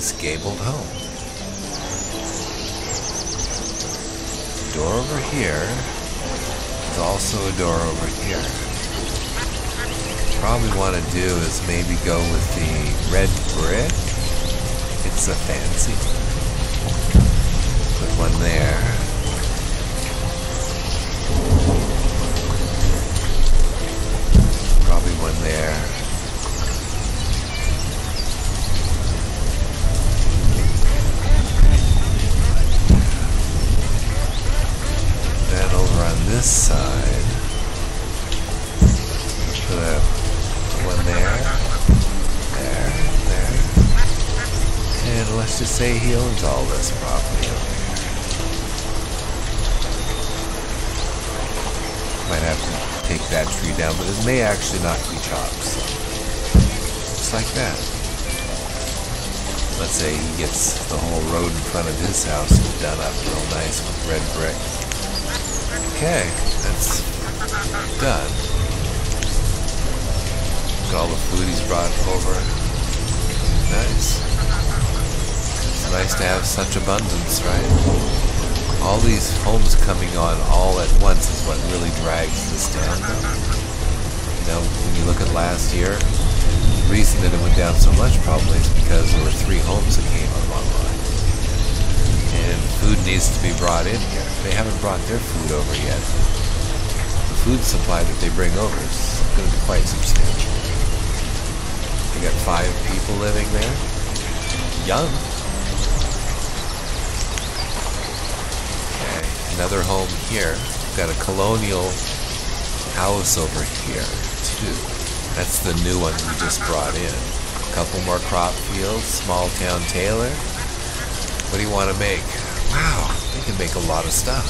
nice gabled home. Door over here. There's also a door over here. Probably want to do is maybe go with the red brick. It's a fancy. Put one there. Probably one there. Then over on this side, put one there, there. And let's just say he owns all this property over here. Might have to take that tree down, but it may actually not be chopped. So just like that. Let's say he gets the whole road in front of his house done up real nice with red brick. Okay, that's done. Look at all the food he's brought over. Nice. It's nice to have such abundance, right? All these homes coming on all at once is what really drags this down. You know, when you look at last year, the reason that it went down so much probably is because there were 3 homes that came on online. And food needs to be brought in here. They haven't brought their food over yet. The food supply that they bring over is going to be quite substantial. They got 5 people living there. Young. Okay, another home here. Got a colonial house over here, too. That's the new one we just brought in. A couple more crop fields, small town tailor. What do you want to make? Wow, they can make a lot of stuff.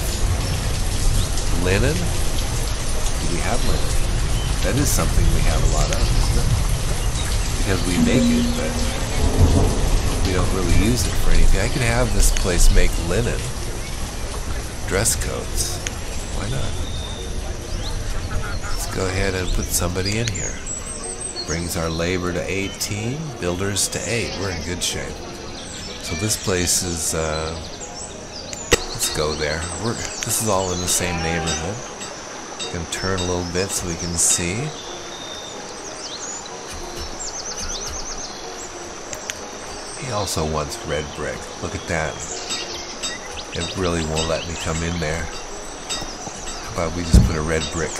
Linen? Do we have linen? That is something we have a lot of, isn't it? Because we make it, but we don't really use it for anything. I could have this place make linen. Dress coats. Why not? Let's go ahead and put somebody in here. Brings our labor to 18, builders to 8. We're in good shape. So this place is, let's go there. This is all in the same neighborhood. Gonna turn a little bit so we can see. He also wants red brick. Look at that. It really won't let me come in there. How about we just put a red brick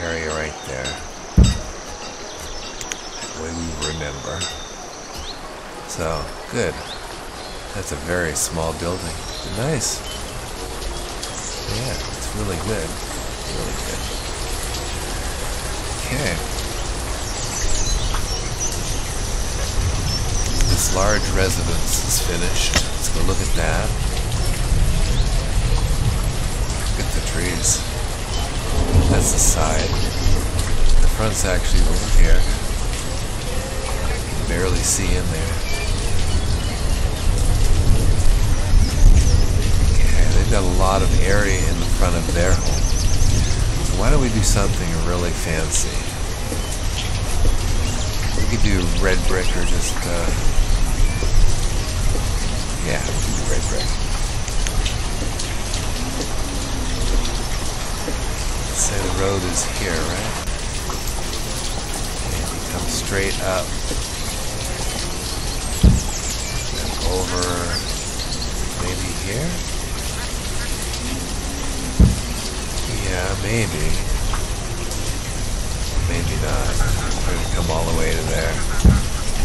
area right there. That way we remember. So, good. That's a very small building. Nice. Yeah, it's really good. Really good. Okay. This large residence is finished. Let's go look at that. Look at the trees. That's the side. The front's actually over here. You can barely see in there. Okay, they've got a lot of area in the front of their home. So why don't we do something really fancy? We could do red brick or just, yeah, we'll do red brick. Let's say the road is here, right? And you come straight up and over, maybe here? Yeah, maybe. Maybe not. We're going to come all the way to there.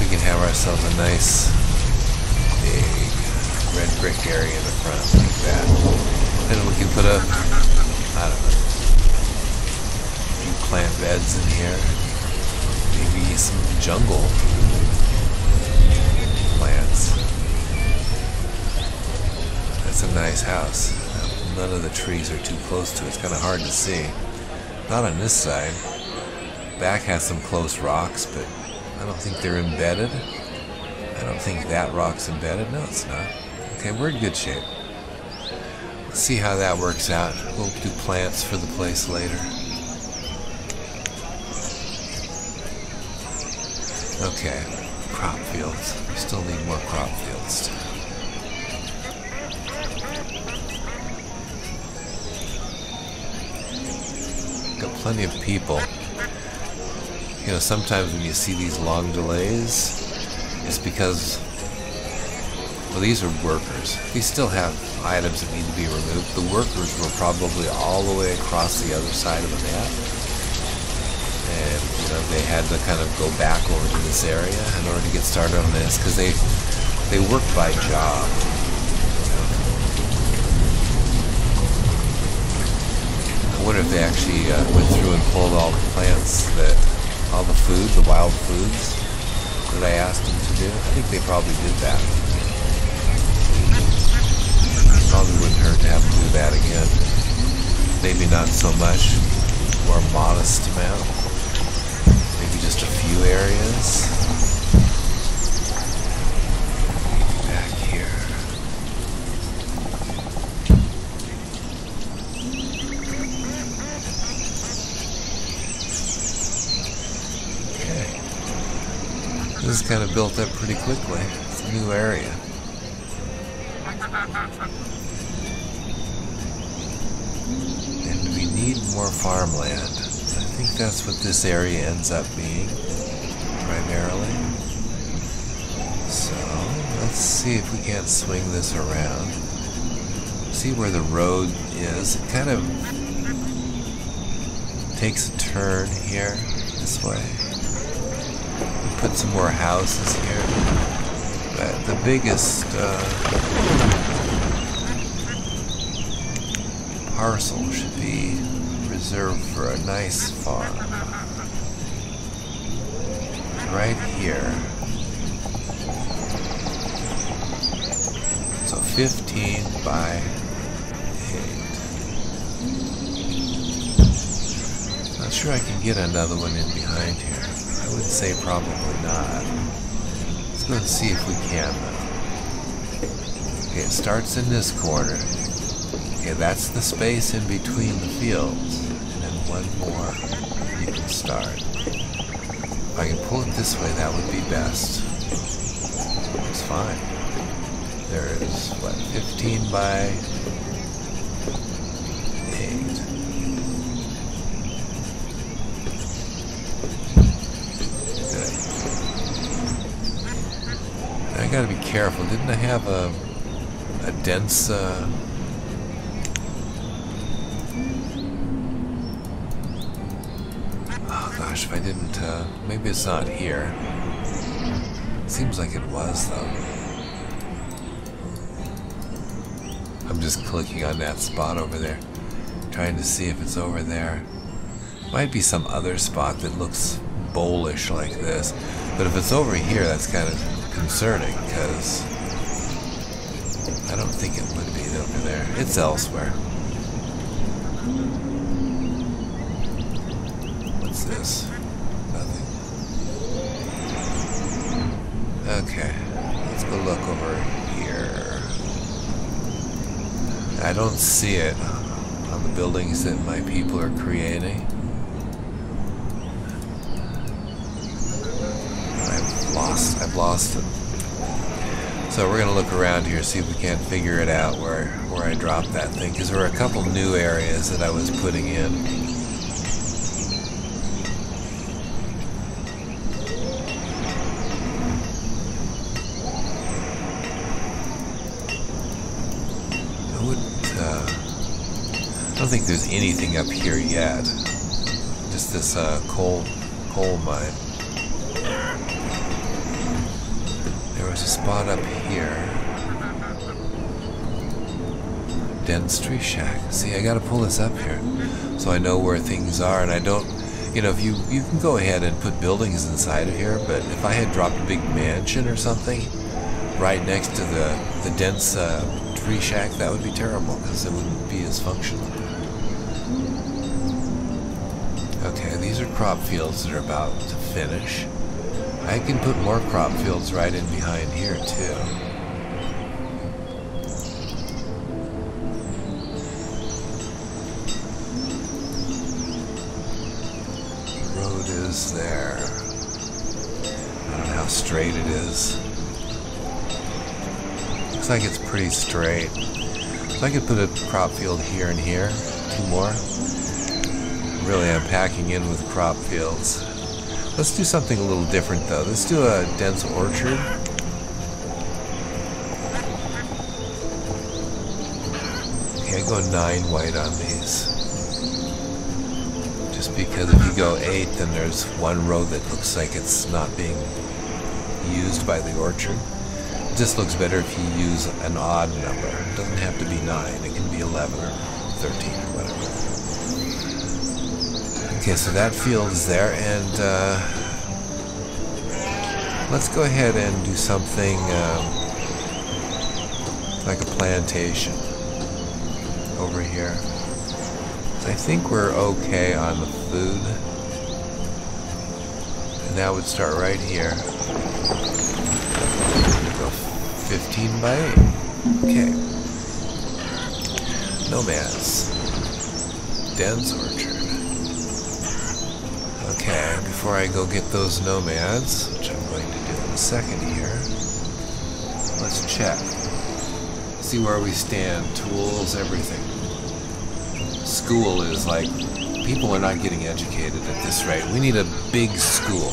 We can have ourselves a nice big red brick area in the front like that. Then we can put a, I don't know, a few plant beds in here. Maybe some jungle plants. That's a nice house. None of the trees are too close to it. It's kind of hard to see. Not on this side. Back has some close rocks, but I don't think they're embedded. I don't think that rock's embedded. No, it's not. Okay, we're in good shape. Let's see how that works out. We'll do plants for the place later. Okay, crop fields. We still need more crop fields too. Got plenty of people. You know, sometimes when you see these long delays, it's because, well, these are workers. These still have items that need to be removed. The workers were probably all the way across the other side of the map. And, you know, they had to kind of go back over to this area in order to get started on this, because they work by job. I wonder if they actually went through and pulled all the plants, all the food, the wild foods that I asked them to do. I think they probably did that. Probably wouldn't hurt to have them do that again. Maybe not so much, more modest amount. Maybe just a few areas. Back here. Okay. This is kind of built up pretty quickly. It's a new area. And we need more farmland. I think that's what this area ends up being, primarily. So, let's see if we can't swing this around. See where the road is. It kind of takes a turn here, this way. We put some more houses here. But the biggest parcel should be reserved for a nice farm. Right here. So 15 by 8. Not sure I can get another one in behind here. I would say probably not. Let's go and see if we can though. Okay, it starts in this corner. Okay, that's the space in between the fields. And then one more you can start. If I can pull it this way, that would be best. It's fine. There's, what, 15 by 8. Good. I gotta be careful. Didn't I have a dense, oh gosh, if I didn't, maybe it's not here. Seems like it was, though. I'm just clicking on that spot over there, trying to see if it's over there. Might be some other spot that looks bowlish like this, but if it's over here, that's kind of concerning, because I don't think it would be over there. It's elsewhere. What's this? Nothing. Okay, let's go look over here. I don't see it on the buildings that my people are creating. I've lost it. So we're gonna look around here, see if we can't figure it out where I dropped that thing, because there were a couple new areas that I was putting in. I don't think there's anything up here yet. Just this coal mine. There was a spot up here. Dense tree shack. See, I gotta pull this up here so I know where things are, and I don't, you know, if you can go ahead and put buildings inside of here, but if I had dropped a big mansion or something right next to the dense tree shack, that would be terrible, because it wouldn't be as functional. Okay, these are crop fields that are about to finish. I can put more crop fields right in behind here too. The road is there. I don't know how straight it is. Looks like it's pretty straight. So I could put a crop field here and here, 2 more. Really, I'm packing in with crop fields. Let's do something a little different though. Let's do a dense orchard. Okay, I go 9 white on these. Just because if you go 8, then there's 1 row that looks like it's not being used by the orchard. It just looks better if you use an odd number. It doesn't have to be 9. It can be 11 or 13 or whatever. Okay, so that field is there, and let's go ahead and do something like a plantation over here. I think we're okay on the food. And that would start right here. Go 15 by 8. Okay. Nomads. Dense orchard. Okay, before I go get those nomads, which I'm going to do in a second here, let's check. See where we stand. Tools, everything. School is like, people are not getting educated at this rate. We need a big school.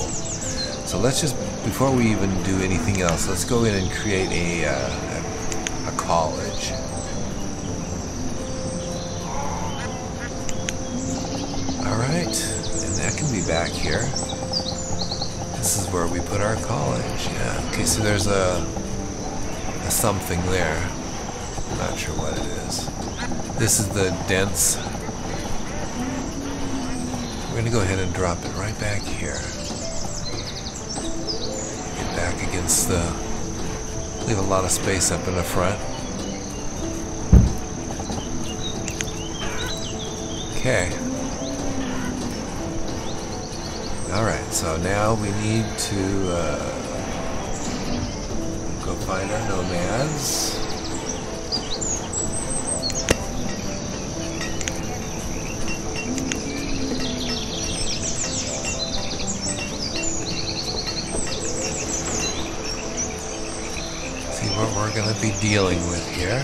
So let's just, before we even do anything else, let's go in and create a college. Alright, and that can be back here. This is where we put our college. Yeah, okay, so there's a something there. I'm not sure what it is. This is the dense. We're going to go ahead and drop it right back here. Get back against the... Leave a lot of space up in the front. Okay. Alright, so now we need to go find our nomads. What we're going to be dealing with here.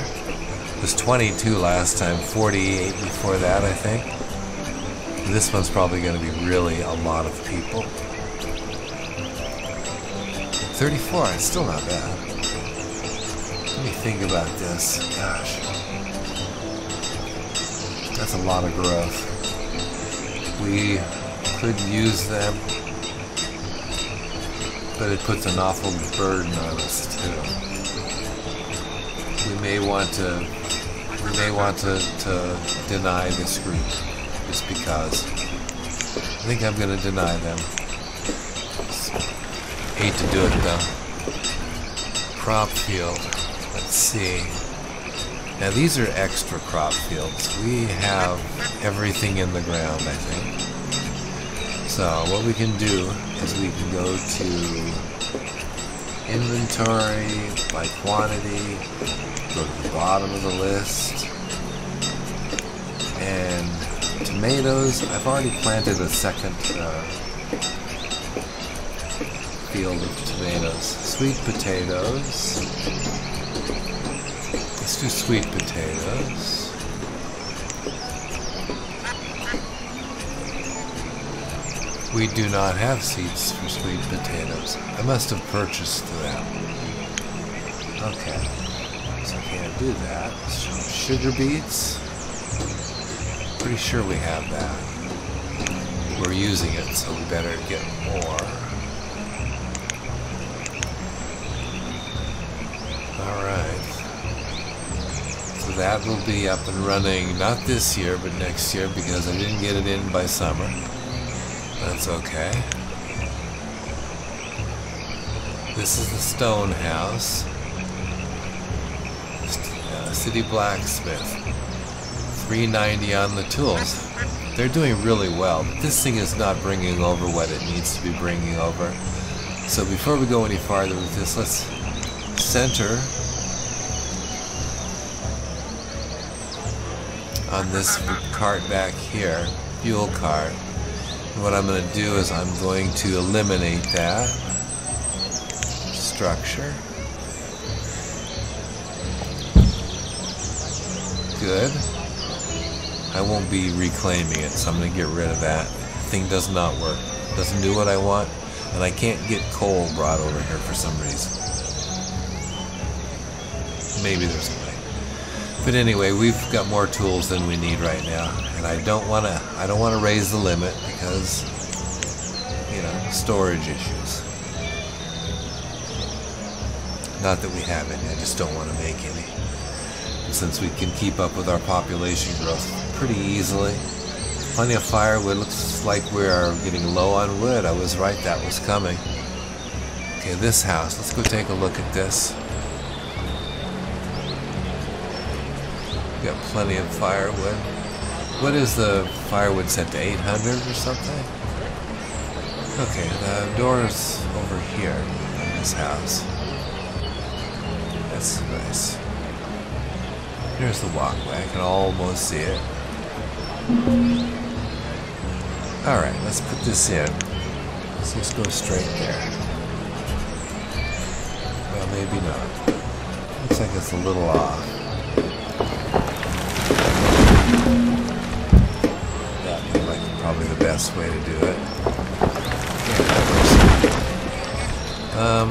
It was 22 last time, 48 before that, I think. This one's probably going to be really a lot of people. 34, it's still not bad. Let me think about this. Gosh. That's a lot of growth. We could use them, but it puts an awful burden on us too. We may want to deny this group just because. I think I'm going to deny them. Hate to do it though. Crop field. Let's see. Now these are extra crop fields. We have everything in the ground, I think. So what we can do is we can go to inventory by quantity. Go to the bottom of the list, and tomatoes, I've already planted a second field of tomatoes. Sweet potatoes, let's do sweet potatoes. We do not have seeds for sweet potatoes. I must have purchased them. Okay. So I can't do that. Sugar beets. Pretty sure we have that. We're using it, so we better get more. Alright. So that will be up and running, not this year, but next year, because I didn't get it in by summer. That's okay. This is the stone house. City blacksmith. $3.90 on the tools. They're doing really well. This thing is not bringing over what it needs to be bringing over. So before we go any farther with this, let's center on this cart back here, fuel cart. And what I'm going to do is I'm going to eliminate that. structure. Good. I won't be reclaiming it, so I'm going to get rid of that. The thing does not work. Doesn't do what I want, and I can't get coal brought over here for some reason. Maybe there's a way. But anyway, we've got more tools than we need right now, and I don't want to raise the limit because, you know, storage issues. Not that we have any, I just don't want to make any. And since we can keep up with our population growth pretty easily. Plenty of firewood. Looks like we are getting low on wood. I was right, that was coming. Okay, this house. Let's go take a look at this. Got plenty of firewood. What is the firewood set to 800 or something? Okay, the door's over here in this house. That's nice. Here's the walkway. I can almost see it. Alright, let's put this in. Let's just go straight there. Well, maybe not. Looks like it's a little off. That looked like probably the best way to do it.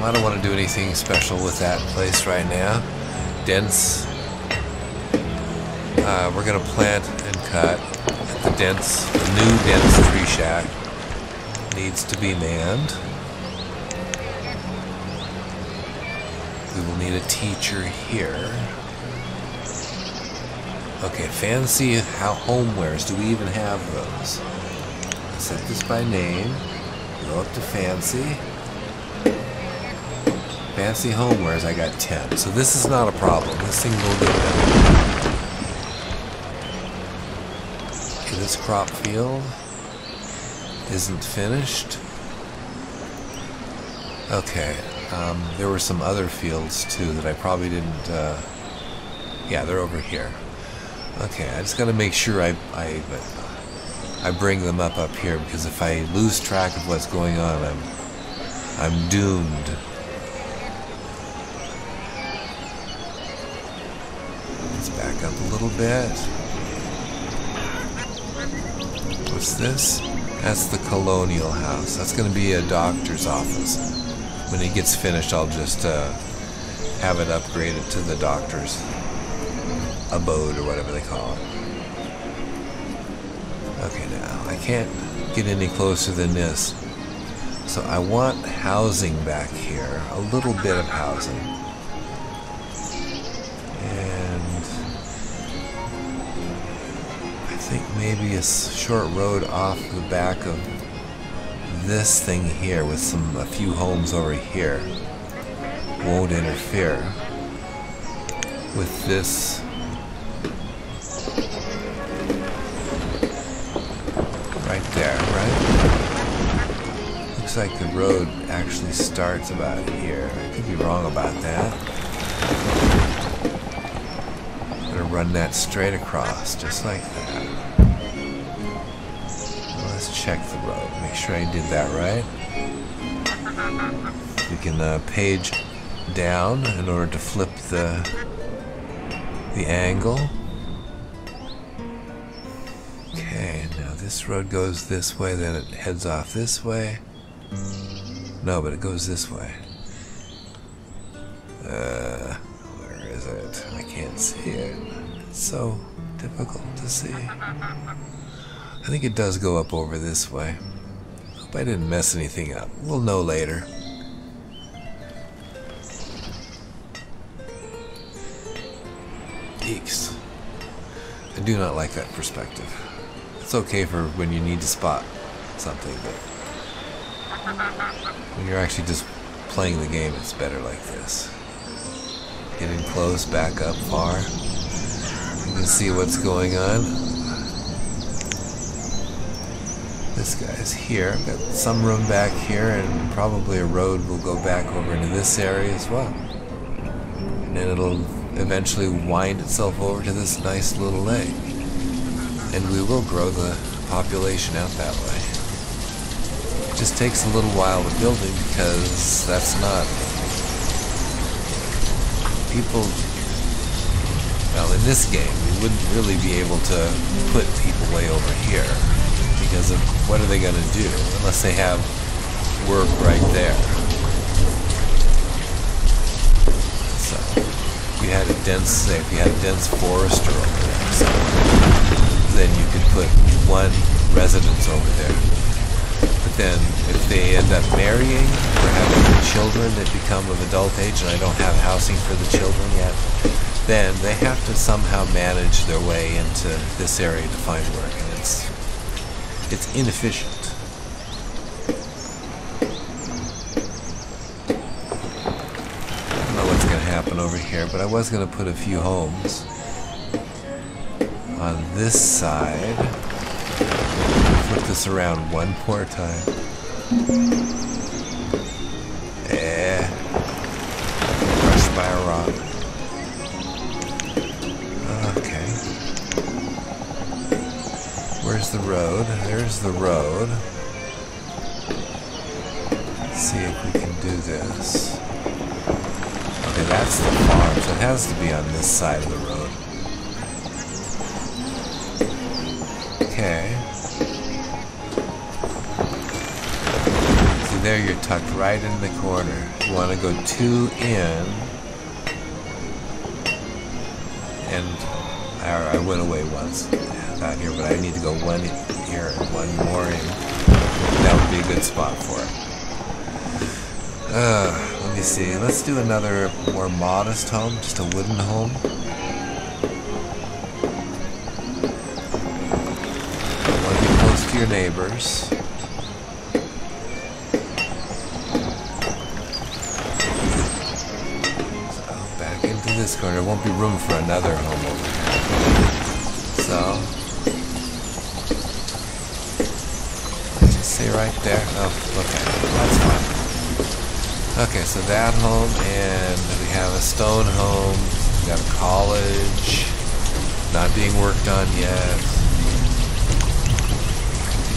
I don't want to do anything special with that place right now. Dense. We're going to plant and cut. The new dense tree shack needs to be manned. We will need a teacher here. Okay, fancy homewares. Do we even have those? Set this by name. Go up to fancy. Fancy homewares, I got 10. So this is not a problem. This thing will get done. Okay, this crop field isn't finished. Okay, there were some other fields too that I probably didn't, yeah, they're over here. Okay, I just gotta make sure I bring them up here, because if I lose track of what's going on, I'm doomed. Let's back up a little bit. What's this? That's the colonial house. That's gonna be a doctor's office. When it gets finished, I'll just have it upgraded to the doctor's abode, or whatever they call it. Okay, now I can't get any closer than this, so I want housing back here, a little bit of housing, and I think maybe a short road off the back of this thing here with a few homes over here won't interfere with this. Right there, right? Looks like the road actually starts about here. I could be wrong about that. I'm gonna run that straight across, just like that. Well, let's check the road, make sure I did that right. We can page down in order to flip the angle. Okay, now this road goes this way, then it heads off this way. No, but it goes this way. Where is it? I can't see it. It's so difficult to see. I think it does go up over this way. Hope I didn't mess anything up. We'll know later. Eeks. I do not like that perspective. It's okay for when you need to spot something, but when you're actually just playing the game, it's better like this. Getting close, back up far. You can see what's going on. This guy's here. Got some room back here, and probably a road will go back over into this area as well. And then it'll eventually wind itself over to this nice little lake. And we will grow the population out that way. It just takes a little while to building, because that's not people, well, in this game, you wouldn't really be able to put people way over here, because of what are they going to do unless they have work right there. So, if you had a dense, say, if you had a dense forester over there, so then you could put one residence over there. But then, if they end up marrying or having children that become of adult age, and I don't have housing for the children yet, then they have to somehow manage their way into this area to find work, and it's inefficient. I don't know what's going to happen over here, but I was going to put a few homes on this side. Flip this around one more time. Crushed by a rock. Okay. Where's the road? There's the road. Let's see if we can do this. Okay, that's the farm, so it has to be on this side of the road. Okay. See, there you're tucked right in the corner. You want to go 2 in. And I went away once out here, but I need to go 1 here and 1 more in. That would be a good spot for it. Let me see. Let's do another more modest home, just a wooden home. You want to be close to your neighbors. So back into this corner. There won't be room for another home over here. So let's just say right there. Oh, okay, that's fine. Okay, so that home, and we have a stone home. We got a college, not being worked on yet.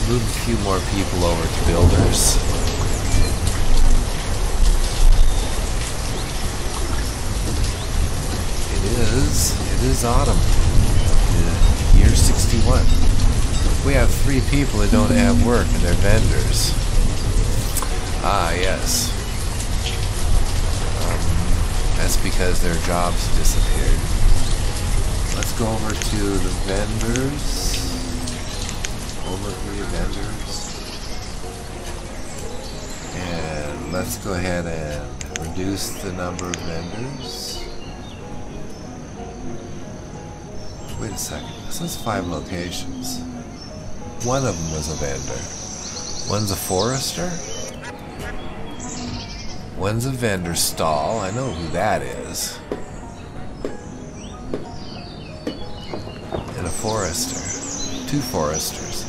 Move a few more people over to builders. It is autumn. Year 61. We have 3 people that don't have work, and they're vendors. Ah, yes. That's because their jobs disappeared. Let's go over to the vendors. Overview vendors. And let's go ahead and reduce the number of vendors. Wait a second. This is 5 locations. One of them was a vendor. One's a forester. One's a vendor stall. I know who that is. And a forester. 2 foresters.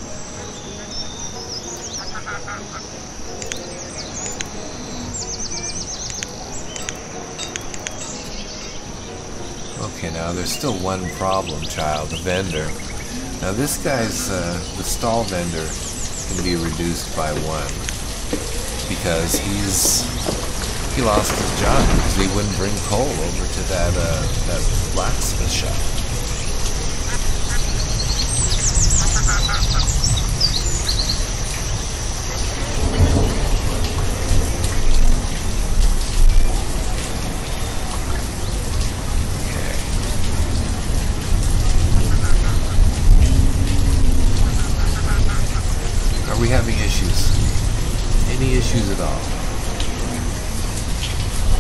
Okay, now there's still one problem, child. The vendor. Now this guy's, the stall vendor can be reduced by 1. Because he lost his job because he wouldn't bring coal over to that blacksmith shop. Okay. Are we having issues? Any issues at all?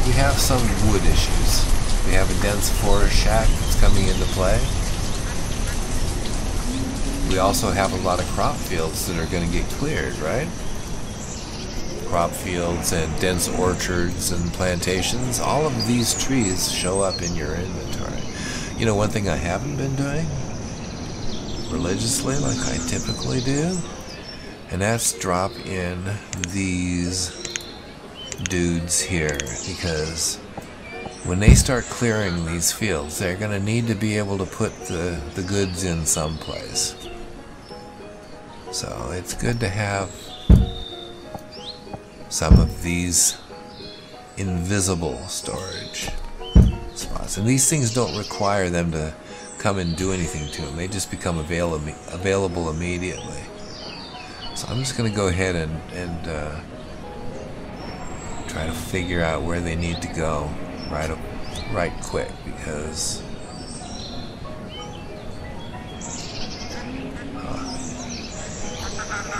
We have some wood issues. We have a dense forest shack that's coming into play. We also have a lot of crop fields that are going to get cleared, right? Crop fields and dense orchards and plantations. All of these trees show up in your inventory. You know, one thing I haven't been doing religiously like I typically do, and that's drop in these dudes here, because when they start clearing these fields, they're going to need to be able to put the goods in someplace. So it's good to have some of these invisible storage. spots. And these things don't require them to come and do anything to them. They just become available immediately. So I'm just going to go ahead and try to figure out where they need to go right quick, because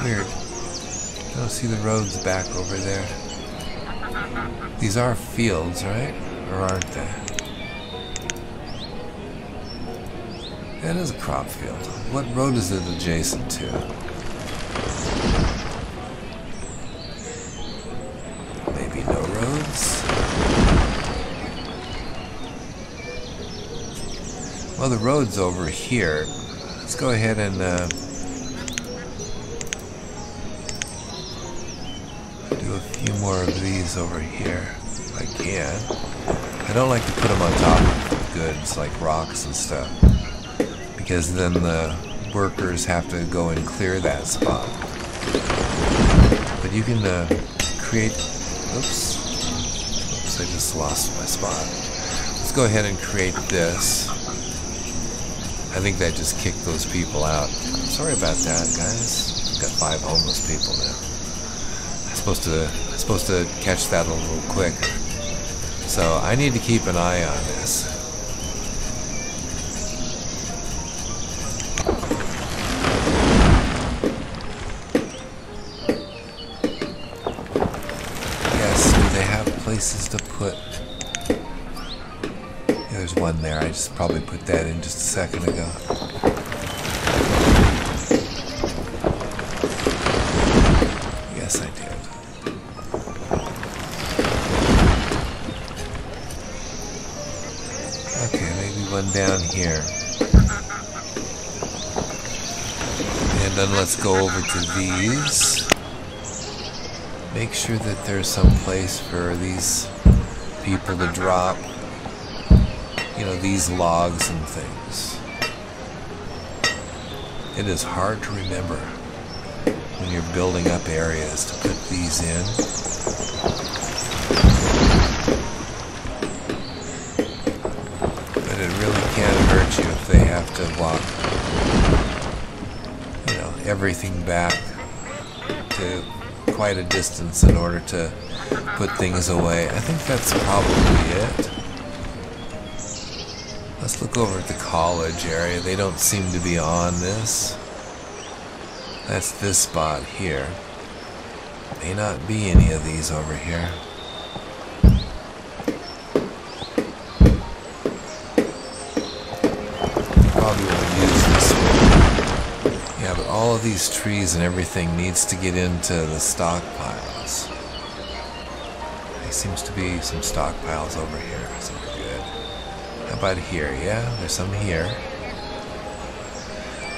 weird. I don't see the roads back over there. These are fields, right? Or aren't they? That is a crop field. What road is it adjacent to? Maybe no roads? Well, the road's over here. Let's go ahead and do a few more of these over here, if I can. I don't like to put them on top of goods like rocks and stuff, because then the workers have to go and clear that spot. But you can create... Oops, I just lost my spot. Let's go ahead and create this. I think that just kicked those people out. Sorry about that, guys. I've got 5 homeless people now. I'm supposed to catch that a little quicker. So I need to keep an eye on this. Yes, do they have places to put? Yeah, there's one there. I just probably put that in just a second ago. Yes, I did. Okay, maybe one down here. And then let's go over to these. Make sure that there's some place for these people to drop, you know, these logs and things. It is hard to remember when you're building up areas to put these in. But it really can't hurt you if they have to walk, you know, everything back to quite a distance in order to put things away. I think that's probably it. Let's look over at the college area. They don't seem to be on this. That's this spot here. May not be any of these over here. Probably will use this one. Yeah, but all of these trees and everything needs to get into the stockpiles. There seems to be some stockpiles over here, so we're good. How about here? Yeah, there's some here.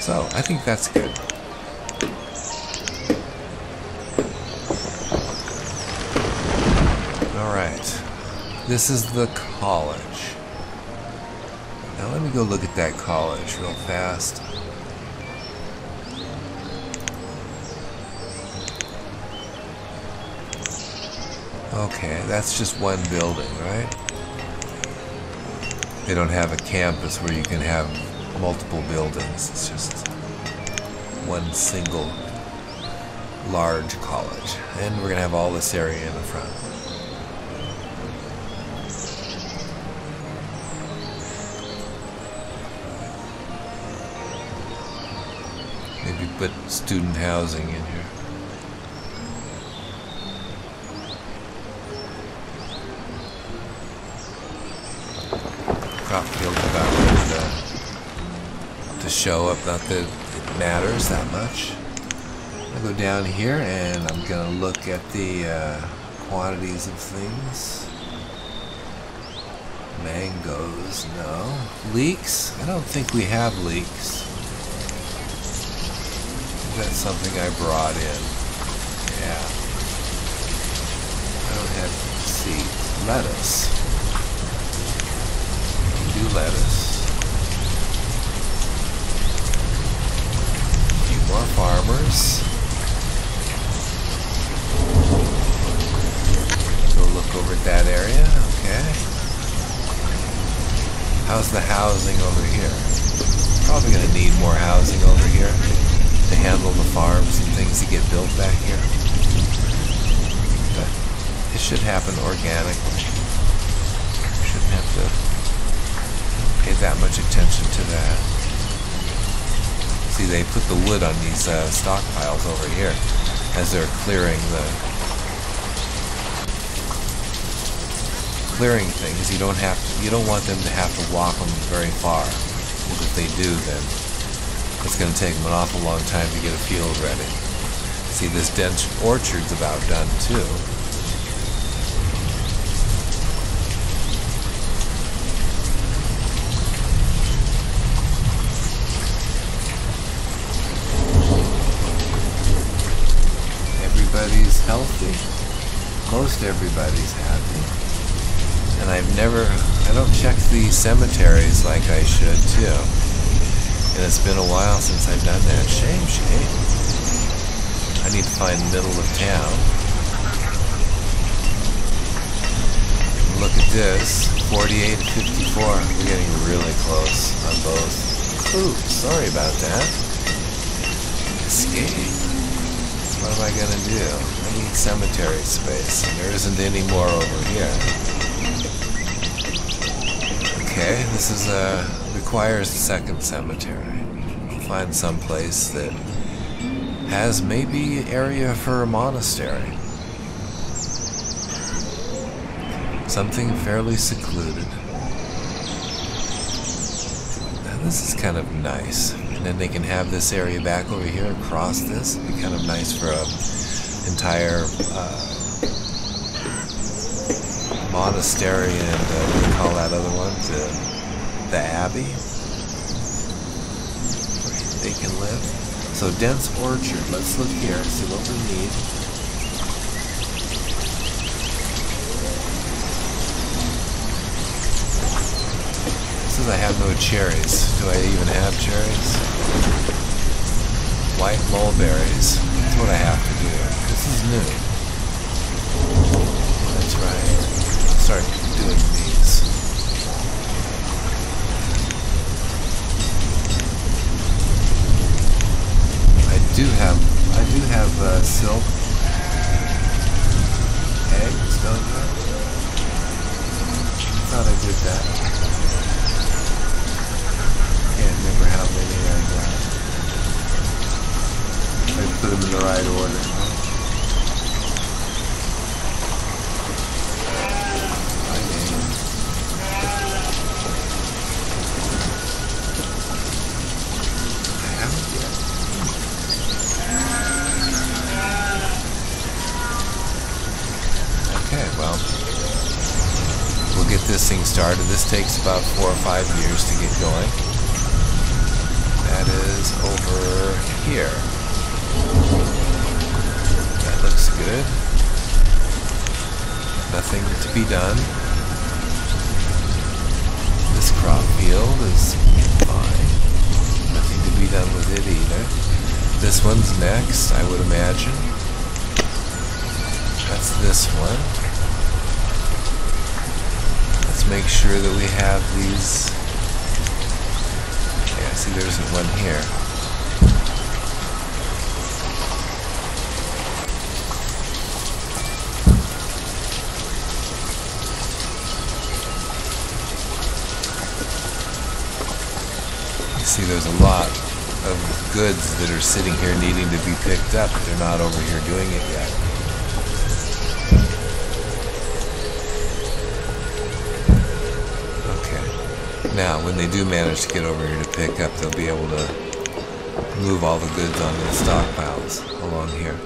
So, I think that's good. Alright, this is the college. Now let me go look at that college real fast. Okay, that's just one building, right? They don't have a campus where you can have multiple buildings. It's just one single large college. And we're going to have all this area in the front. Maybe put student housing in here. Crop field about ready to show up. Not that it matters that much. I'll go down here and I'm going to look at the quantities of things. Mangoes, no. Leeks? I don't think we have leeks. That's something I brought in. Yeah. I don't have seeds. Lettuce. Do lettuce. A few more farmers. Go look over at that area. Okay. housing over here. Probably going to need more housing over here to handle the farms and things that get built back here. But it should happen organically. Shouldn't have to pay that much attention to that. See, they put the wood on these stockpiles over here as they're clearing things. You don't want them to have to walk them very far. Because if they do, then it's going to take them an awful long time to get a field ready. See, this dense orchard's about done too. Everybody's healthy. Most everybody's happy. And I don't check the cemeteries like I should too. And it's been a while since I've done that. Shame. I need to find middle of town. Look at this. 48 and 54. We're getting really close on both. Ooh, sorry about that. Escape. What am I gonna do? I need cemetery space, and there isn't any more over here. Okay, this is requires a second cemetery. I'll find some place that has maybe area for a monastery. Something fairly secluded. Now this is kind of nice. And then they can have this area back over here across this. It'd be kind of nice for a entire monastery and what do we call that other one? The abbey. Where they can live. So dense orchard. Let's look here, see what we need. It says I have no cherries. Do I even have cherries? White mulberries. That's what I have to do. This is new. That's right. I'll start doing these. I do have silk eggs, don't I? I thought I did that. Can't remember how many I got. I put them in the right order. This thing started. This takes about 4 or 5 years to get going. That is over here. That looks good. Nothing to be done. This crop field is fine. Nothing to be done with it either. This one's next, I would imagine. That's this one. Make sure that we have these. Yeah, see, there isn't one here. You see, there's a lot of goods that are sitting here needing to be picked up, but they're not over here doing it yet. Now, when they do manage to get over here to pick up, they'll be able to move all the goods onto the stockpiles along here.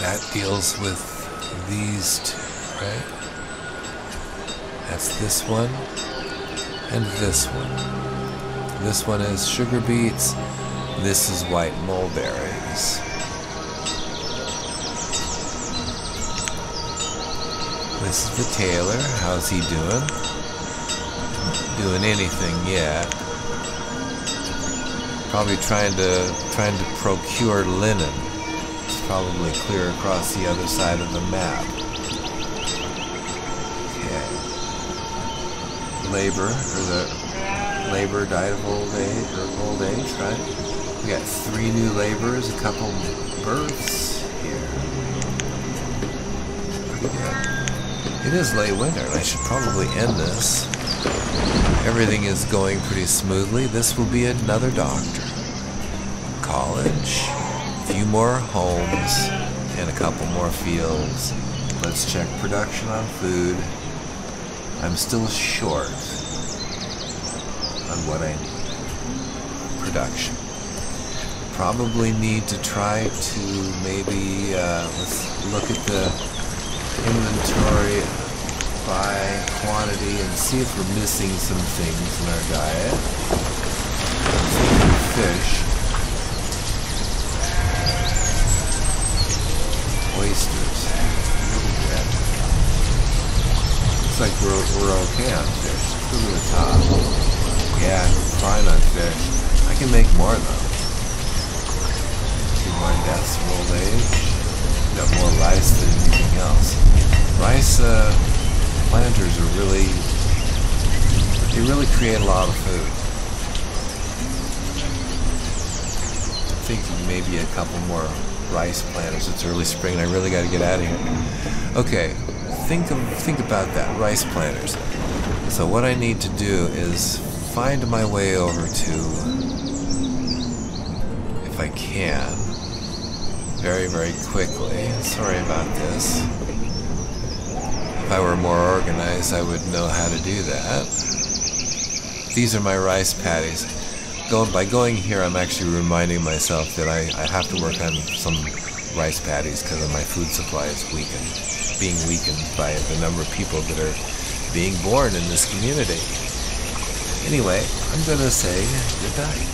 That deals with these two, right? That's this one and this one. This one is sugar beets. This is white mulberries. This is the tailor. How's he doing? Doing anything yet? Probably trying to procure linen. It's probably clear across the other side of the map. labor, or the labor died of old age, right? We got 3 new laborers, a couple births here. Pretty good. It is late winter, and I should probably end this. Everything is going pretty smoothly. This will be another doctor. College, a few more homes, and a couple more fields. Let's check production on food. I'm still short on what I need. Production. Probably need to try to maybe, let's look at the inventory by quantity and see if we're missing some things in our diet. Fish. Oysters. Yeah. Looks like we're okay on fish. Let's go to the top. Yeah, fine on fish. I can make more though. 2 more deaths of old age. Got more rice than anything else. Rice planters are they really create a lot of food. I'm thinking maybe a couple more rice planters. It's early spring and I really got to get out of here. Okay, think about that, rice planters. So what I need to do is find my way over to, if I can, very, very quickly. Sorry about this. If I were more organized, I would know how to do that. These are my rice paddies. By going here, I'm actually reminding myself that I have to work on some rice paddies because my food supply is being weakened by the number of people that are being born in this community. Anyway, I'm going to say good night.